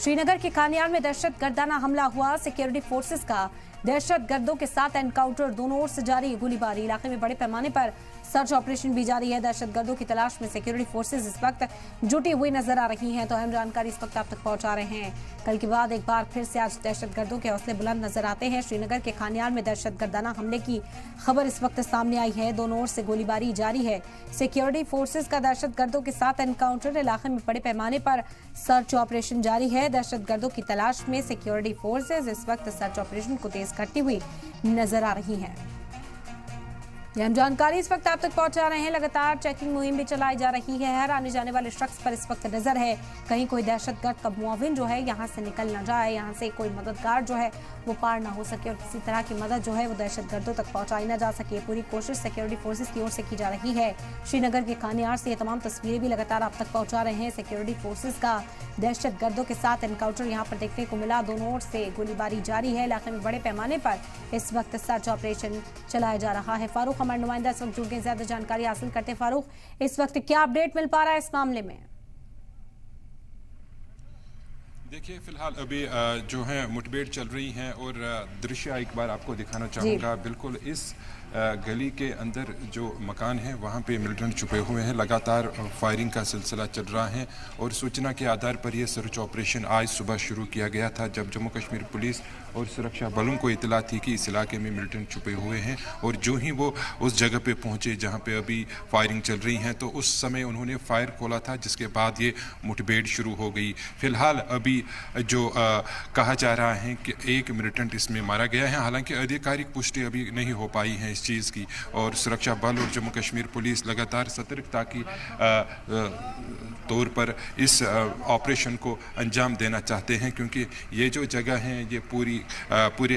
श्रीनगर के खानियार में दहशत गर्दाना हमला हुआ। सिक्योरिटी फोर्सेस का दहशत गर्दों के साथ एनकाउंटर, दोनों ओर से जारी गोलीबारी। इलाके में बड़े पैमाने पर सर्च ऑपरेशन भी जारी है। दहशत गर्दों की तलाश में सिक्योरिटी फोर्सेस इस वक्त जुटी हुई नजर आ रही हैं। तो अहम जानकारी इस वक्त आप तक पहुंचा रहे हैं। कल के बाद एक बार फिर से आज दहशत गर्दों के हौसले बुलंद नजर आते हैं। श्रीनगर के खानियार में दहशत गर्दाना हमले की खबर इस वक्त सामने आई है। दोनों ओर से गोलीबारी जारी है। सिक्योरिटी फोर्सेस का दहशत गर्दों के साथ एनकाउंटर, इलाके में बड़े पैमाने पर सर्च ऑपरेशन जारी है। दहशत गर्दों की तलाश में सिक्योरिटी फोर्सेस इस वक्त सर्च ऑपरेशन को तेज करती हुई नजर आ रही हैं। यह हम जानकारी इस वक्त आप तक पहुंचा रहे हैं। लगातार चेकिंग मुहिम भी चलाई जा रही है। हर आने जाने वाले शख्स पर इस वक्त नजर है। कहीं कोई दहशतगर्द का मुआविन जो है यहां से निकल ना जाए, यहां से कोई मददगार जो है वो पार ना हो सके और किसी तरह की मदद जो है वो दहशतगर्दों तक पहुंचाई ना जा सके। पूरी कोशिश सिक्योरिटी फोर्सेस की ओर से की जा रही है। श्रीनगर के खानियार से ये तमाम तस्वीरें भी लगातार आप तक पहुंचा रहे हैं। सिक्योरिटी फोर्सेस का दहशतगर्दों के साथ एनकाउंटर यहां पर देखने को मिला। दोनों ओर से गोलीबारी जारी है। इलाके में बड़े पैमाने पर इस वक्त सर्च ऑपरेशन चलाया जा रहा है। फारूक हमारे नुमाइंदा इस वक्त जुड़ गए, ज्यादा जानकारी हासिल करते हैं। फारूक, इस वक्त क्या अपडेट मिल पा रहा है इस मामले में? देखिए, फिलहाल अभी जो है मुठभेड़ चल रही है और दृश्य एक बार आपको दिखाना चाहूँगा। बिल्कुल इस गली के अंदर जो मकान है वहाँ पे मिलिटेंट छुपे हुए हैं। लगातार फायरिंग का सिलसिला चल रहा है और सूचना के आधार पर यह सर्च ऑपरेशन आज सुबह शुरू किया गया था, जब जम्मू कश्मीर पुलिस और सुरक्षा बलों को इतला थी कि इस इलाके में मिलिटेंट छुपे हुए हैं। और जो ही वो उस जगह पे पहुँचे जहाँ पे अभी फायरिंग चल रही है, तो उस समय उन्होंने फायर खोला था, जिसके बाद ये मुठभेड़ शुरू हो गई। फिलहाल अभी जो कहा जा रहा है कि एक मिलिटेंट इसमें मारा गया है। हालांकि आधिकारिक पुष्टि अभी नहीं हो पाई है इस चीज़ की। और सुरक्षा बल और जम्मू कश्मीर पुलिस लगातार सतर्कता की तौर पर इस ऑपरेशन को अंजाम देना चाहते हैं, क्योंकि ये जो जगह है ये पूरे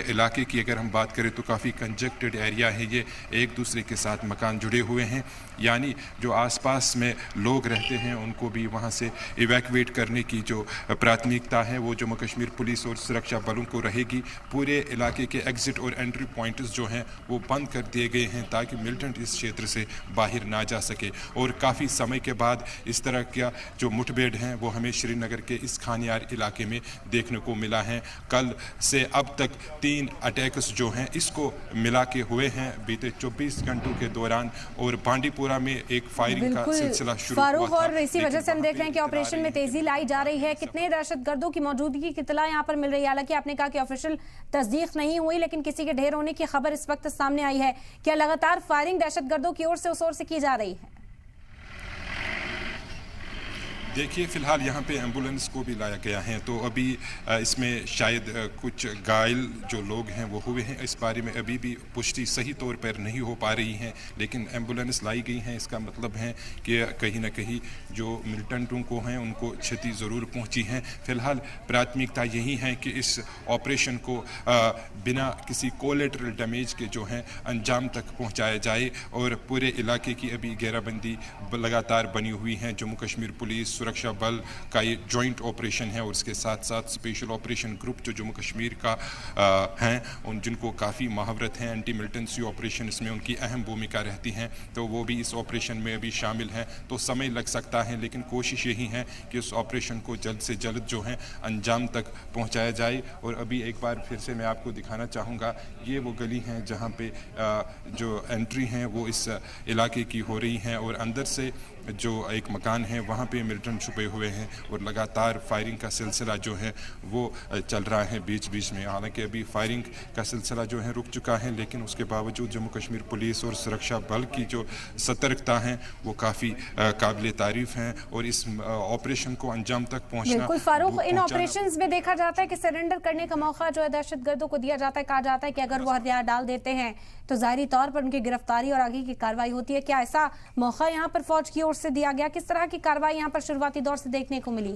इलाके की अगर हम बात करें तो काफ़ी कंजेक्टेड एरिया है। ये एक दूसरे के साथ मकान जुड़े हुए हैं, यानी जो आसपास में लोग रहते हैं उनको भी वहाँ से इवैक्यूएट करने की जो प्राथमिकता है वो जम्मू कश्मीर पुलिस और सुरक्षा बलों को रहेगी। पूरे इलाके के एग्जिट और एंट्री पॉइंट्स जो हैं वो बंद कर दिए गए हैं ताकि मिलिटेंट इस क्षेत्र से बाहर ना जा सके। और काफ़ी समय के बाद इस तरह का जो मुठभेड़ हैं वो हमें श्रीनगर के इस खानियार इलाके में देखने को मिला है। कल से अब तक 3 अटैक्स जो हैं इसको मिला के हुए हैं बीते 24 घंटों के दौरान। और बांडीपुरा में एक फायरिंग का सिलसिला शुरू हुआ था। और इसी वजह से हम देख रहे हैं कि ऑपरेशन में तेजी लाई जा रही है। कितने दहशतगर्दों की मौजूदगी की इत्तला यहाँ पर मिल रही है? हालांकि आपने कहा कि ऑफिशियल तस्दीक नहीं हुई, लेकिन किसी के ढेर होने की खबर इस वक्त सामने आई है। क्या लगातार फायरिंग दहशतगर्दों की ओर से उस ओर से की जा रही है? देखिए, फिलहाल यहाँ पे एम्बुलेंस को भी लाया गया है, तो अभी इसमें शायद कुछ घायल जो लोग हैं वो हुए हैं। इस बारे में अभी भी पुष्टि सही तौर पर नहीं हो पा रही है, लेकिन एम्बुलेंस लाई गई है। इसका मतलब है कि कहीं ना कहीं जो मिलिटेंटों को हैं उनको क्षति ज़रूर पहुँची है। फिलहाल प्राथमिकता यही है कि इस ऑपरेशन को बिना किसी कोलेटरल डैमेज के जो है अंजाम तक पहुँचाया जाए। और पूरे इलाके की अभी घेराबंदी लगातार बनी हुई है। जम्मू कश्मीर पुलिस, सुरक्षा बल का ये जॉइंट ऑपरेशन है और इसके साथ साथ स्पेशल ऑपरेशन ग्रुप जो जम्मू कश्मीर का हैं उन जिनको काफ़ी महावरत हैं एंटी मिलिटेंसी ऑपरेशन, इसमें उनकी अहम भूमिका रहती है, तो वो भी इस ऑपरेशन में अभी शामिल हैं। तो समय लग सकता है, लेकिन कोशिश यही है कि उस ऑपरेशन को जल्द से जल्द जो है अंजाम तक पहुँचाया जाए। और अभी एक बार फिर से मैं आपको दिखाना चाहूँगा, ये वो गली हैं जहाँ पे जो एंट्री हैं वो इस इलाके की हो रही हैं और अंदर से जो एक मकान है वहाँ पे मिलिटेंट छुपे हुए हैं और लगातार फायरिंग का सिलसिला जो है वो चल रहा है बीच बीच में। हालांकि अभी फायरिंग का सिलसिला जो है रुक चुका है, लेकिन उसके बावजूद जम्मू कश्मीर पुलिस और सुरक्षा बल की जो सतर्कता है वो काफ़ी काबिल तारीफ है और इस ऑपरेशन को अंजाम तक पहुँचना। बिल्कुल फारूक, इन ऑपरेशंस में देखा जाता है कि सरेंडर करने का मौका जो है दहशतगर्दों को दिया जाता है। कहा जाता है कि अगर वो हथियार डाल देते हैं तो जाहिरी तौर पर उनकी गिरफ्तारी और आगे की कार्रवाई होती है। क्या ऐसा मौका यहाँ पर फौज की ओर से दिया गया? किस तरह की कार्रवाई यहाँ पर शुरुआती दौर से देखने को मिली?